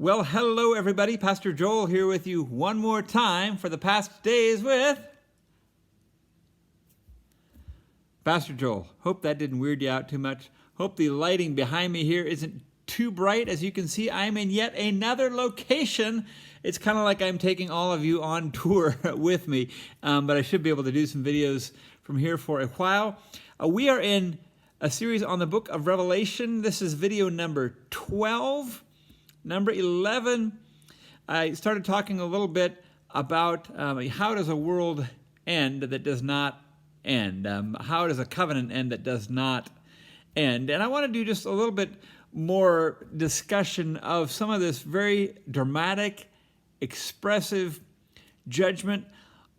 Well, hello everybody. Pastor Joel here with you one more time for the past days with Pastor Joel. Hope that didn't weird you out too much. Hope the lighting behind me here isn't too bright. As you can see, I'm in yet another location. It's kind of like I'm taking all of you on tour with me, but I should be able to do some videos from here for a while. We are in a series on the book of Revelation. This is video number 12. Number 11, I started talking a little bit about how does a world end that does not end? How does a covenant end that does not end? And I want to do just a little bit more discussion of some of this very dramatic, expressive judgment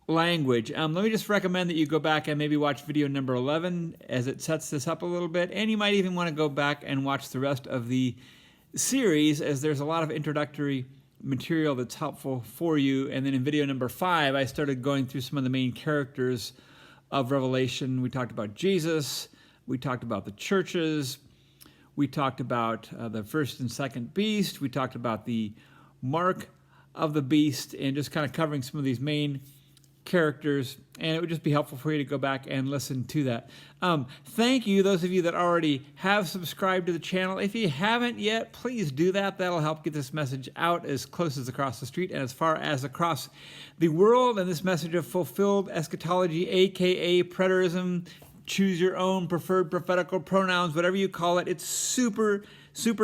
language. Let me just recommend that you go back and maybe watch video number 11 as it sets this up a little bit. And you might even want to go back and watch the rest of the series, as there's a lot of introductory material that's helpful for you. And then in video number 5, I started going through some of the main characters of Revelation. We talked about Jesus. We talked about the churches. We talked about the first and second beast. We talked about the mark of the beast and just kind of covering some of these main characters, and it would just be helpful for you to go back and listen to that. Thank you, those of you that already have subscribed to the channel. If you haven't yet, please do that. That'll help get this message out as close as across the street and as far as across the world. And this message of fulfilled eschatology, aka preterism, choose your own preferred prophetical pronouns, whatever you call it, it's super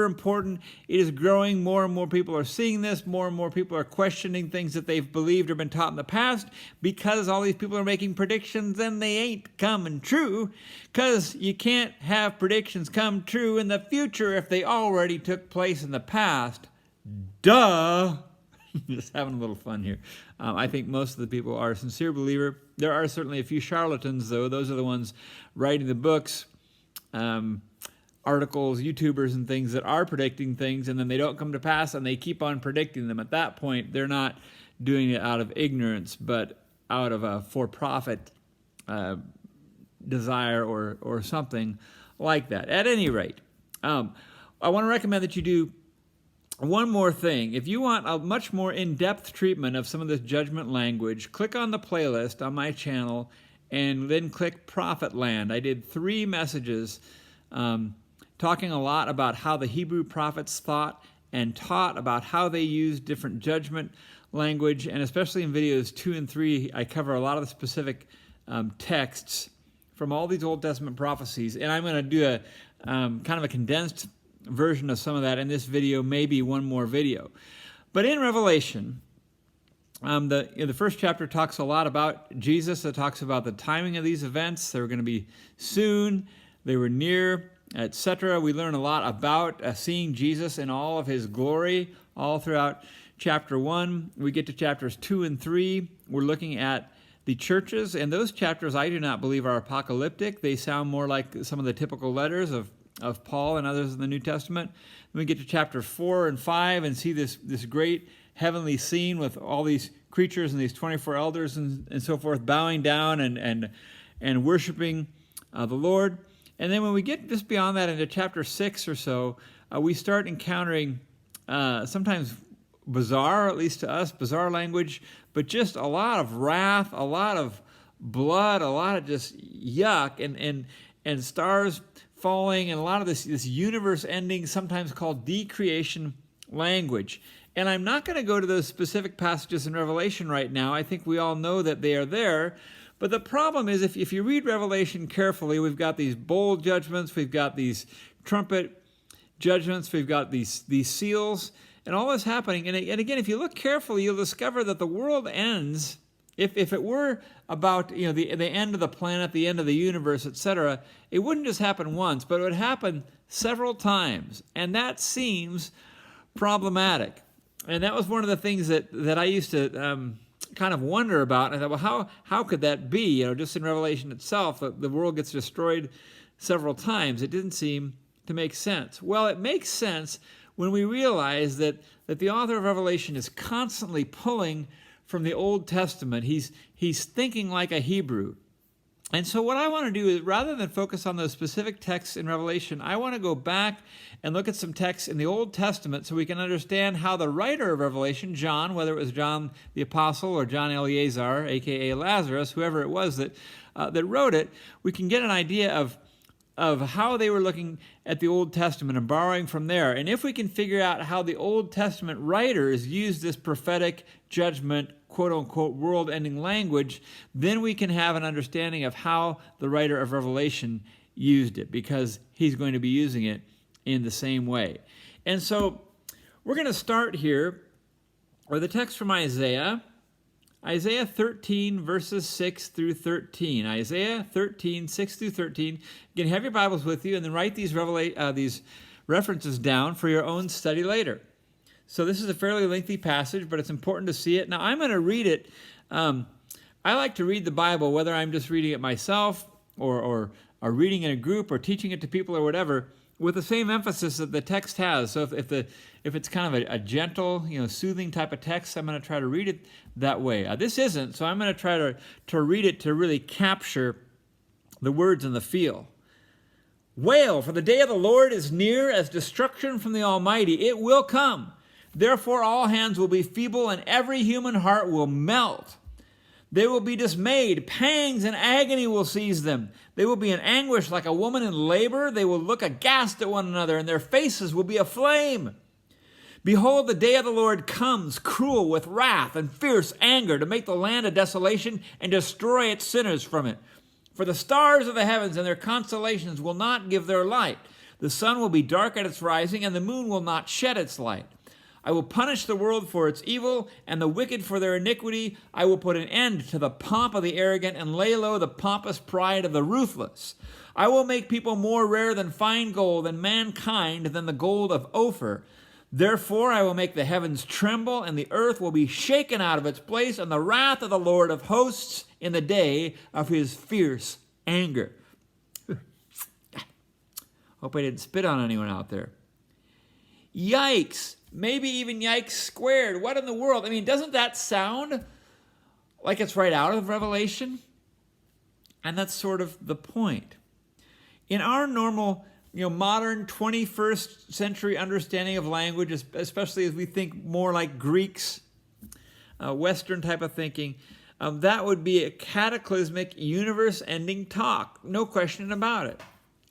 important. It is growing. More and more people are seeing this. More and more people are questioning things that they've believed or been taught in the past, because all these people are making predictions and they ain't coming true, because you can't have predictions come true in the future if they already took place in the past. Duh! Just having a little fun here. I think most of the people are a sincere believer. There are certainly a few charlatans, though. Those are the ones writing the books, articles, YouTubers and things that are predicting things, and then they don't come to pass, and they keep on predicting them. At that point, they're not doing it out of ignorance, but out of a for-profit desire or something like that. At any rate, I want to recommend that you do one more thing. If you want a much more in-depth treatment of some of this judgment language, click on the playlist on my channel and then click Prophet Land. I did 3 messages talking a lot about how the Hebrew prophets thought and taught, about how they used different judgment language, and especially in videos 2 and 3, I cover a lot of the specific texts from all these Old Testament prophecies, and I'm going to do a kind of a condensed version of some of that in this video, maybe one more video. But in Revelation, the first chapter talks a lot about Jesus. It talks about the timing of these events. They were going to be soon, they were near, etc. We learn a lot about seeing Jesus in all of his glory all throughout chapter 1. We get to chapters 2 and 3. We're looking at the churches, and those chapters I do not believe are apocalyptic. They sound more like some of the typical letters of Paul and others in the New Testament. Then we get to chapter 4 and 5 and see this great heavenly scene with all these creatures and these 24 elders and so forth bowing down and worshiping the Lord. And then when we get just beyond that into chapter 6 or so, we start encountering sometimes bizarre, at least to us, bizarre language, but just a lot of wrath, a lot of blood, a lot of just yuck, and stars falling, and a lot of this universe ending, sometimes called decreation language. And I'm not going to go to those specific passages in Revelation right now. I think we all know that they are there. But the problem is, if you read Revelation carefully, we've got these bowl judgments, we've got these trumpet judgments, we've got these seals, and all this happening. And again, if you look carefully, you'll discover that the world ends. If it were about the end of the planet, the end of the universe, etc., it wouldn't just happen once, but it would happen several times. And that seems problematic. And that was one of the things that I used to kind of wonder about. And I thought, well, how could that be? Just in Revelation itself, the world gets destroyed several times. It didn't seem to make sense. Well, it makes sense when we realize that the author of Revelation is constantly pulling from the Old Testament. He's thinking like a Hebrew. And so what I want to do is, rather than focus on those specific texts in Revelation, I want to go back and look at some texts in the Old Testament so we can understand how the writer of Revelation, John, whether it was John the Apostle or John Eleazar, a.k.a. Lazarus, whoever it was that wrote it, we can get an idea of how they were looking at the Old Testament and borrowing from there. And if we can figure out how the Old Testament writers used this prophetic judgment, quote-unquote, world-ending language, then we can have an understanding of how the writer of Revelation used it, because he's going to be using it in the same way. And so we're going to start here with a text from Isaiah 13, verses 6 through 13. Isaiah 13, 6 through 13. You can have your Bibles with you and then write these references down for your own study later. So this is a fairly lengthy passage, but it's important to see it. Now, I'm going to read it. I like to read the Bible, whether I'm just reading it myself or reading in a group or teaching it to people or whatever, with the same emphasis that the text has. So if it's kind of a gentle, soothing type of text, I'm going to try to read it that way. This isn't, so I'm going to try to read it to really capture the words and the feel. Wail, for the day of the Lord is near, as destruction from the Almighty. It will come. Therefore all hands will be feeble, and every human heart will melt. They will be dismayed. Pangs and agony will seize them. They will be in anguish like a woman in labor. They will look aghast at one another, and their faces will be aflame. Behold, the day of the Lord comes, cruel with wrath and fierce anger, to make the land a desolation and destroy its sinners from it. For the stars of the heavens and their constellations will not give their light. The sun will be dark at its rising, and the moon will not shed its light. I will punish the world for its evil, and the wicked for their iniquity. I will put an end to the pomp of the arrogant, and lay low the pompous pride of the ruthless. I will make people more rare than fine gold, and mankind than the gold of Ophir. Therefore I will make the heavens tremble, and the earth will be shaken out of its place, and the wrath of the Lord of hosts in the day of his fierce anger. Hope I didn't spit on anyone out there. Yikes. Maybe even yikes squared. What in the world? I mean, doesn't that sound like it's right out of Revelation? And that's sort of the point. In our normal, modern 21st century understanding of language, especially as we think more like Greeks, Western type of thinking, that would be a cataclysmic, universe-ending talk. No question about it.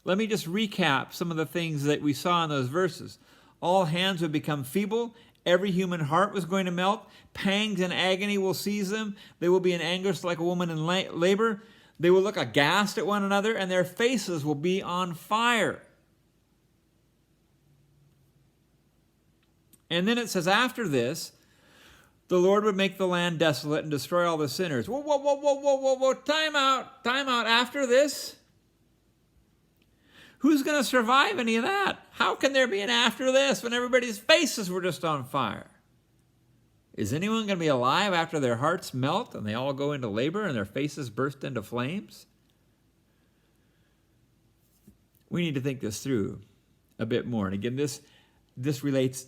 Let me just recap some of the things that we saw in those verses. All hands would become feeble. Every human heart was going to melt. Pangs and agony will seize them. They will be in anguish like a woman in labor. They will look aghast at one another, and their faces will be on fire. And then it says, after this, the Lord would make the land desolate and destroy all the sinners. Whoa, time out. After this? Who's going to survive any of that? How can there be an after this when everybody's faces were just on fire? Is anyone going to be alive after their hearts melt and they all go into labor and their faces burst into flames? We need to think this through a bit more. And again, this relates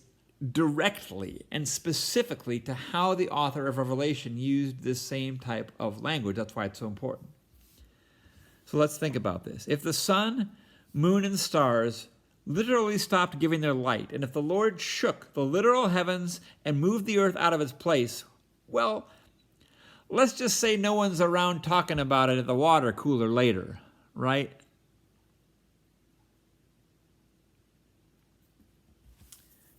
directly and specifically to how the author of Revelation used this same type of language. That's why it's so important. So let's think about this. If the sun, moon, and stars literally stopped giving their light, and if the Lord shook the literal heavens and moved the earth out of its place, well, let's just say no one's around talking about it at the water cooler later, right?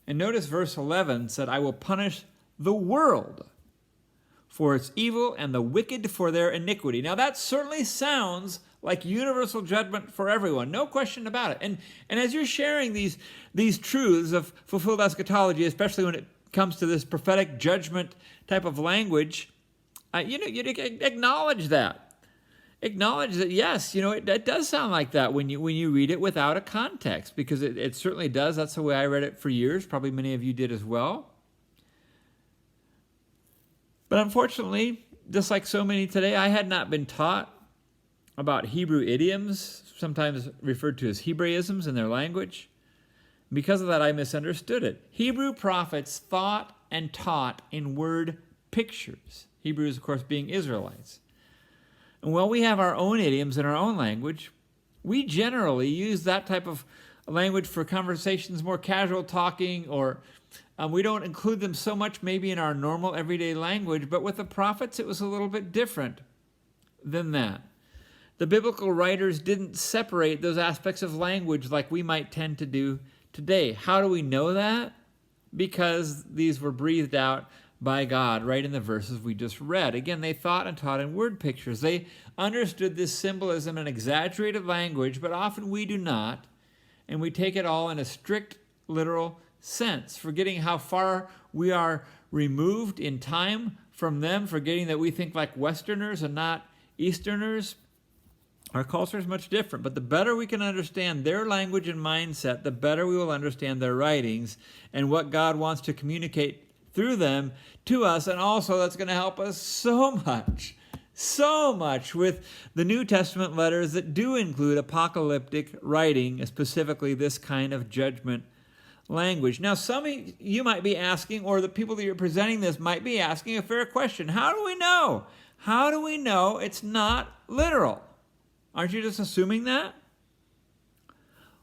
And notice verse 11 said, I will punish the world for its evil and the wicked for their iniquity. Now that certainly sounds like universal judgment for everyone, no question about it. And as you're sharing these truths of fulfilled eschatology, especially when it comes to this prophetic judgment type of language, you acknowledge that. Acknowledge that, yes, it does sound like that when you read it without a context, because it certainly does. That's the way I read it for years. Probably many of you did as well. But unfortunately, just like so many today, I had not been taught about Hebrew idioms, sometimes referred to as Hebraisms in their language. Because of that, I misunderstood it. Hebrew prophets thought and taught in word pictures. Hebrews, of course, being Israelites. And while we have our own idioms in our own language, we generally use that type of language for conversations, more casual talking, or we don't include them so much maybe in our normal everyday language, but with the prophets it was a little bit different than that. The biblical writers didn't separate those aspects of language like we might tend to do today. How do we know that? Because these were breathed out by God right in the verses we just read. Again, they thought and taught in word pictures. They understood this symbolism in exaggerated language, but often we do not, and we take it all in a strict literal sense, forgetting how far we are removed in time from them, forgetting that we think like Westerners and not Easterners. Our culture is much different, but the better we can understand their language and mindset, the better we will understand their writings and what God wants to communicate through them to us. And also that's going to help us so much with the New Testament letters that do include apocalyptic writing, specifically this kind of judgment language. Now, some of you might be asking, or the people that you're presenting this might be asking a fair question. How do we know? How do we know it's not literal? Aren't you just assuming that?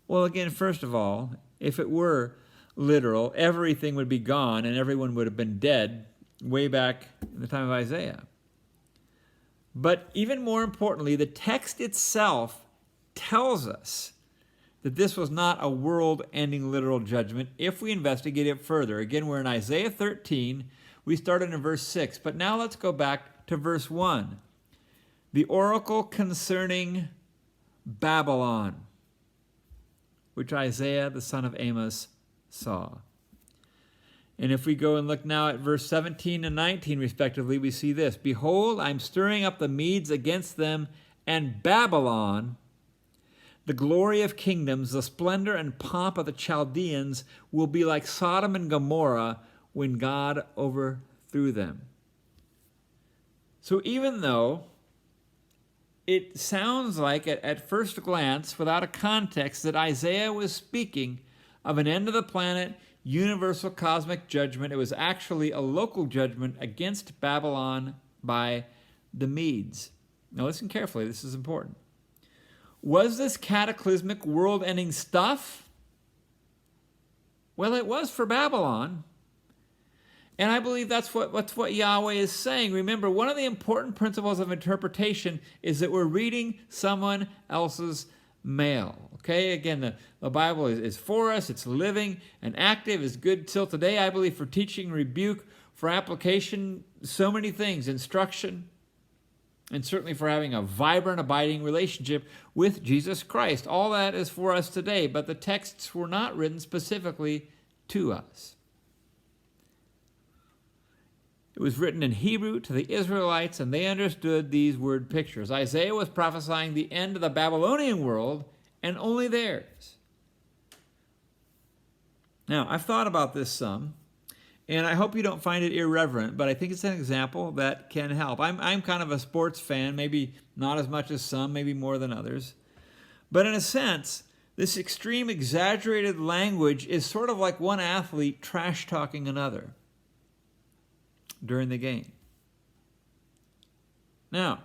Well, again, first of all, if it were literal, everything would be gone and everyone would have been dead way back in the time of Isaiah. But even more importantly, the text itself tells us that this was not a world-ending literal judgment if we investigate it further. Again, we're in Isaiah 13. We started in verse 6, but now let's go back to verse 1. The oracle concerning Babylon, which Isaiah the son of Amos saw. And if we go and look now at verse 17 and 19 respectively, we see this. Behold, I'm stirring up the Medes against them, and Babylon, the glory of kingdoms, the splendor and pomp of the Chaldeans, will be like Sodom and Gomorrah when God overthrew them. So even though it sounds like at first glance, without a context, that Isaiah was speaking of an end of the planet, universal cosmic judgment, it was actually a local judgment against Babylon by the Medes. Now listen carefully, this is important. Was this cataclysmic world-ending stuff? Well, it was for Babylon. And I believe that's what Yahweh is saying. Remember, one of the important principles of interpretation is that we're reading someone else's mail. Okay, again, the Bible is for us, it's living and active, is good till today, I believe, for teaching, rebuke, for application, so many things, instruction, and certainly for having a vibrant, abiding relationship with Jesus Christ. All that is for us today, but the texts were not written specifically to us. It was written in Hebrew to the Israelites, and they understood these word pictures. Isaiah was prophesying the end of the Babylonian world, and only theirs. Now, I've thought about this some, and I hope you don't find it irreverent, but I think it's an example that can help. I'm kind of a sports fan, maybe not as much as some, maybe more than others. But in a sense, this extreme exaggerated language is sort of like one athlete trash-talking another during the game. Now,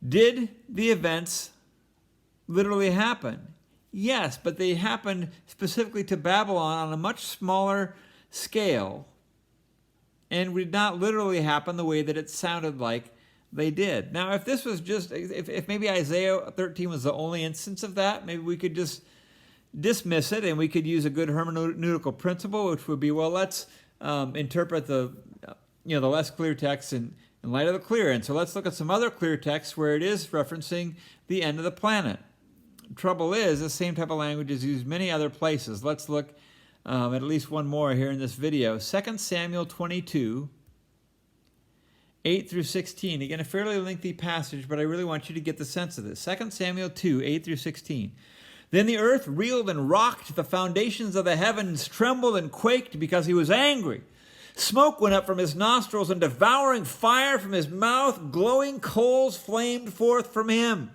did the events literally happen? Yes, but they happened specifically to Babylon on a much smaller scale and did not literally happen the way that it sounded like they did. Now, if this was just, if maybe Isaiah 13 was the only instance of that, maybe we could just dismiss it and we could use a good hermeneutical principle, which would be, well, let's interpret the less clear text in light of the clear. And so let's look at some other clear texts where it is referencing the end of the planet. Trouble is, the same type of language is used many other places. Let's look at least one more here in this video. 2 Samuel 22, 8 through 16. Again, a fairly lengthy passage, but I really want you to get the sense of this. 2 Samuel 2, 8 through 16. Then the earth reeled and rocked, the foundations of the heavens trembled and quaked because he was angry. Smoke went up from his nostrils, and devouring fire from his mouth, glowing coals flamed forth from him.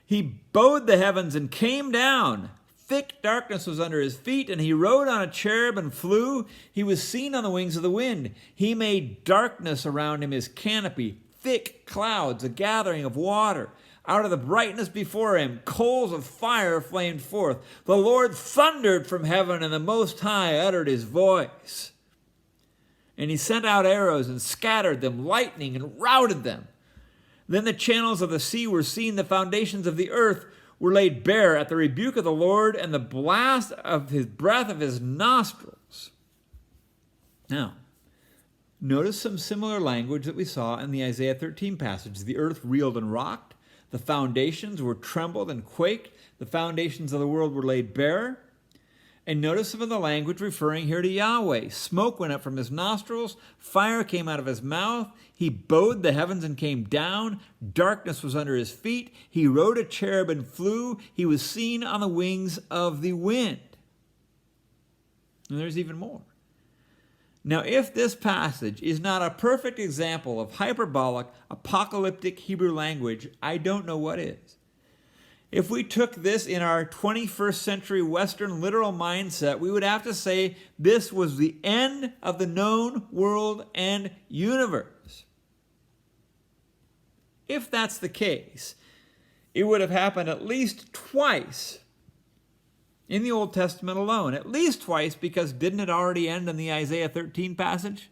He bowed the heavens and came down. Thick darkness was under his feet, and he rode on a cherub and flew. He was seen on the wings of the wind. He made darkness around him his canopy. thick clouds, a gathering of water. Out of the brightness before him, coals of fire flamed forth. The Lord thundered from heaven, and the Most High uttered his voice. And he sent out arrows and scattered them, lightning and routed them. Then the channels of the sea were seen, the foundations of the earth were laid bare at the rebuke of the Lord and the blast of his breath of his nostrils. Now, notice some similar language that we saw in the Isaiah 13 passage. The earth reeled and rocked. The foundations were trembled and quaked. The foundations of the world were laid bare. And notice some of the language referring here to Yahweh. Smoke went up from his nostrils. Fire came out of his mouth. He bowed the heavens and came down. Darkness was under his feet. He rode a cherub and flew. He was seen on the wings of the wind. And there's even more. Now, if this passage is not a perfect example of hyperbolic, apocalyptic Hebrew language, I don't know what is. If we took this in our 21st century Western literal mindset, we would have to say this was the end of the known world and universe. If that's the case, it would have happened at least twice in the Old Testament alone. At least twice, because didn't it already end in the Isaiah 13 passage?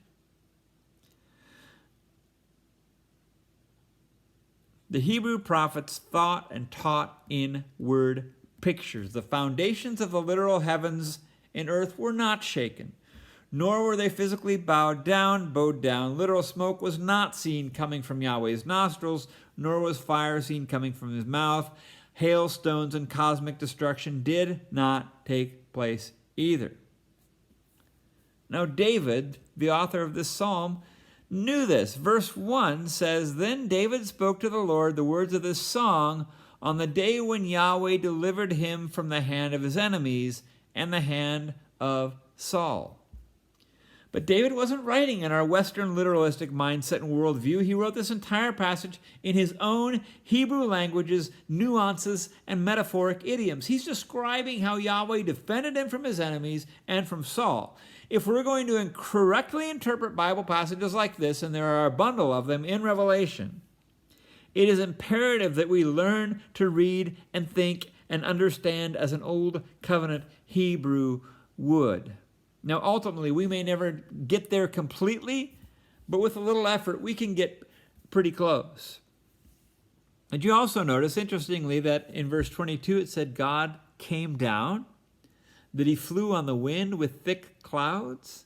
The Hebrew prophets thought and taught in word pictures. The foundations of the literal heavens and earth were not shaken, nor were they physically bowed down. Literal smoke was not seen coming from Yahweh's nostrils, nor was fire seen coming from his mouth. Hailstones and cosmic destruction did not take place either. Now, David, the author of this psalm, knew this. Verse 1 says, "Then David spoke to the Lord the words of this song on the day when Yahweh delivered him from the hand of his enemies and the hand of Saul." But David wasn't writing in our Western literalistic mindset and worldview. He wrote this entire passage in his own Hebrew language's nuances and metaphoric idioms. He's describing how Yahweh defended him from his enemies and from Saul. If we're going to correctly interpret Bible passages like this, and there are a bundle of them in Revelation, it is imperative that we learn to read and think and understand as an Old Covenant Hebrew would. Now, ultimately, we may never get there completely, but with a little effort, we can get pretty close. Did you also notice, interestingly, that in verse 22 it said God came down, that he flew on the wind with thick clouds?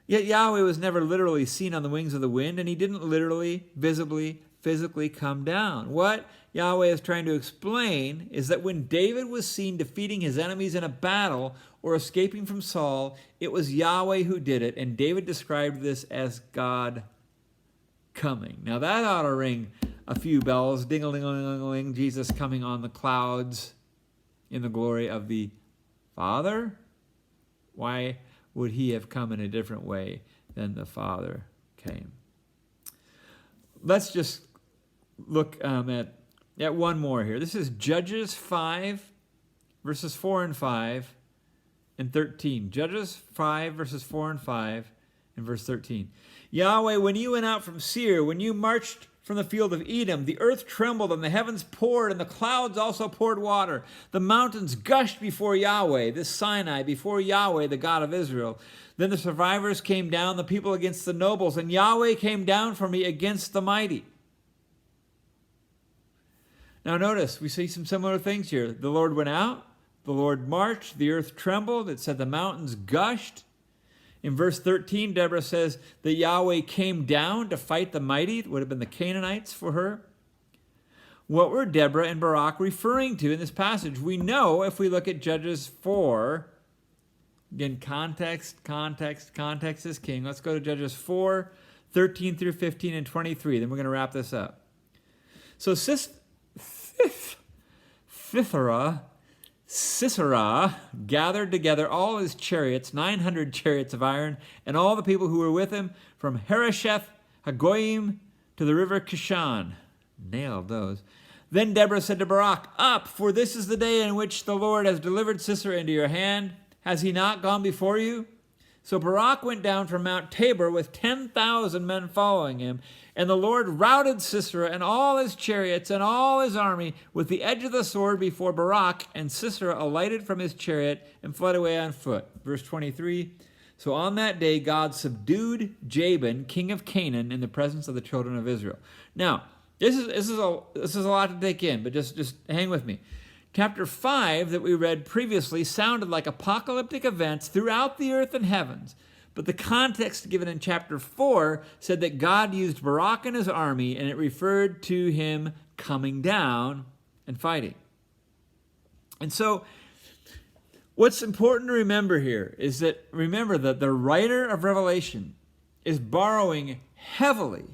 Yet Yahweh was never literally seen on the wings of the wind, and he didn't literally, visibly, physically come down. What Yahweh is trying to explain is that when David was seen defeating his enemies in a battle or escaping from Saul, it was Yahweh who did it, and David described this as God coming. Now that ought to ring a few bells. Ding-a-ling-a-ling-a-ling, Jesus coming on the clouds in the glory of the Father? Why would he have come in a different way than the Father came? Let's just look at one more here. This is Judges 5, verses 4 and 5 and 13. Judges 5, verses 4 and 5 and verse 13. Yahweh, when you went out from Seir, when you marched from the field of Edom, the earth trembled and the heavens poured and the clouds also poured water. The mountains gushed before Yahweh, this Sinai, before Yahweh, the God of Israel. Then the survivors came down, the people against the nobles, and Yahweh came down for me against the mighty. Now notice, we see some similar things here. The Lord went out, the Lord marched, the earth trembled. It said the mountains gushed. In verse 13, Deborah says that Yahweh came down to fight the mighty. It would have been the Canaanites for her. What were Deborah and Barak referring to in this passage? We know if we look at Judges 4. Again, context is king. Let's go to Judges 4, 13 through 15 and 23. Then we're going to wrap this up. So Sisera gathered together all his chariots, 900 chariots of iron, and all the people who were with him from Harosheth Hagoyim to the river Kishon. Nailed those. Then Deborah said to Barak, "Up, for this is the day in which the Lord has delivered Sisera into your hand. Has he not gone before you? So Barak went down from Mount Tabor with 10,000 men following him, and the Lord routed Sisera and all his chariots and all his army with the edge of the sword before Barak, and Sisera alighted from his chariot and fled away on foot. Verse 23, so on that day God subdued Jabin, king of Canaan, in the presence of the children of Israel. Now, this is a lot to take in, but just hang with me. Chapter 5 that we read previously sounded like apocalyptic events throughout the earth and heavens, but the context given in chapter 4 said that God used Barak and his army, and it referred to him coming down and fighting. And so what's important to remember here is that, remember that the writer of Revelation is borrowing heavily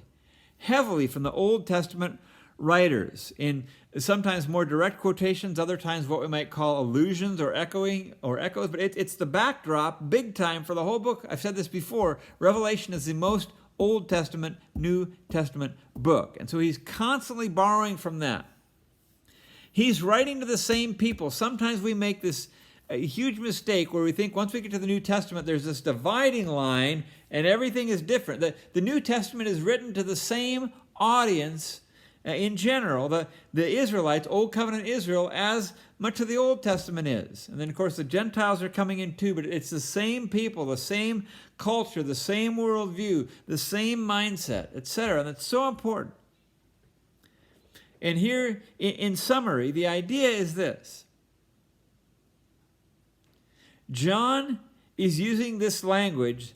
from the Old Testament writers in sometimes more direct quotations, other times what we might call allusions or echoes, but it's the backdrop big time for the whole book. I've said this before, Revelation is the most Old Testament, New Testament book. And so he's constantly borrowing from that. He's writing to the same people. Sometimes we make this a huge mistake where we think once we get to the New Testament, there's this dividing line and everything is different. The New Testament is written to the same audience in general, the Israelites, Old Covenant Israel, as much of the Old Testament is. And then, of course, the Gentiles are coming in too, but it's the same people, the same culture, the same worldview, the same mindset, etc. And that's so important. And here, in summary, the idea is this. John is using this language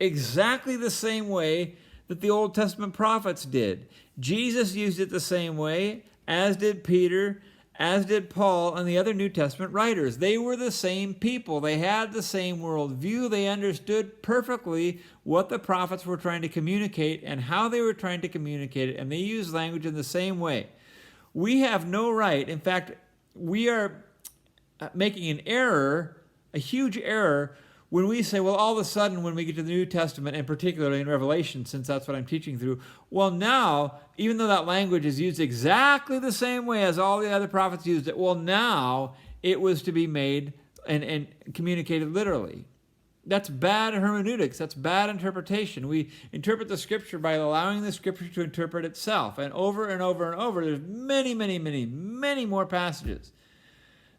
exactly the same way that the Old Testament prophets did. Jesus used it the same way, as did Peter, as did Paul, and the other New Testament writers. They were the same people. They had the same worldview. They understood perfectly what the prophets were trying to communicate and how they were trying to communicate it, and they used language in the same way. We have no right. In fact, we are making an error, a huge error, when we say, well, all of a sudden, when we get to the New Testament, and particularly in Revelation, since that's what I'm teaching through, well, now, even though that language is used exactly the same way as all the other prophets used it, well, now it was to be made and communicated literally. That's bad hermeneutics. That's bad interpretation. We interpret the Scripture by allowing the Scripture to interpret itself. And over and over and over, there's many more passages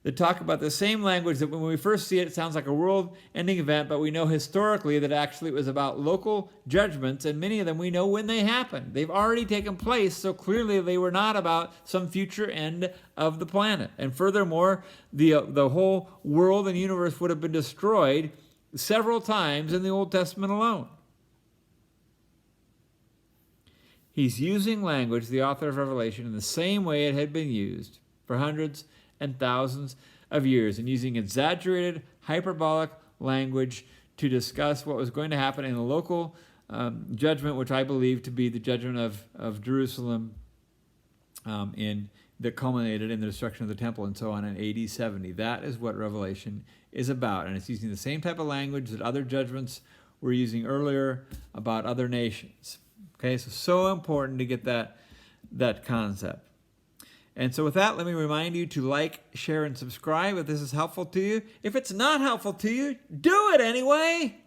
that talk about the same language that when we first see it, it sounds like a world-ending event, but we know historically that actually it was about local judgments, and many of them we know when they happened. They've already taken place, so clearly they were not about some future end of the planet. And furthermore, the whole world and universe would have been destroyed several times in the Old Testament alone. He's using language, the author of Revelation, in the same way it had been used for hundreds and thousands of years, and using exaggerated, hyperbolic language to discuss what was going to happen in a local judgment, which I believe to be the judgment of Jerusalem that culminated in the destruction of the temple and so on in AD 70. That is what Revelation is about, and it's using the same type of language that other judgments were using earlier about other nations. Okay, so important to get that concept. And so with that, let me remind you to like, share, and subscribe if this is helpful to you. If it's not helpful to you, do it anyway.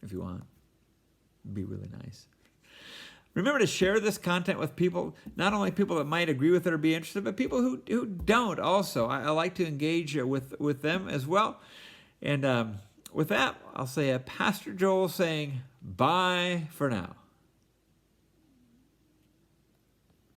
If you want. It'd be really nice. Remember to share this content with people, not only people that might agree with it or be interested, but people who don't also. I like to engage with them as well. And with that, I'll say Pastor Joel saying bye for now.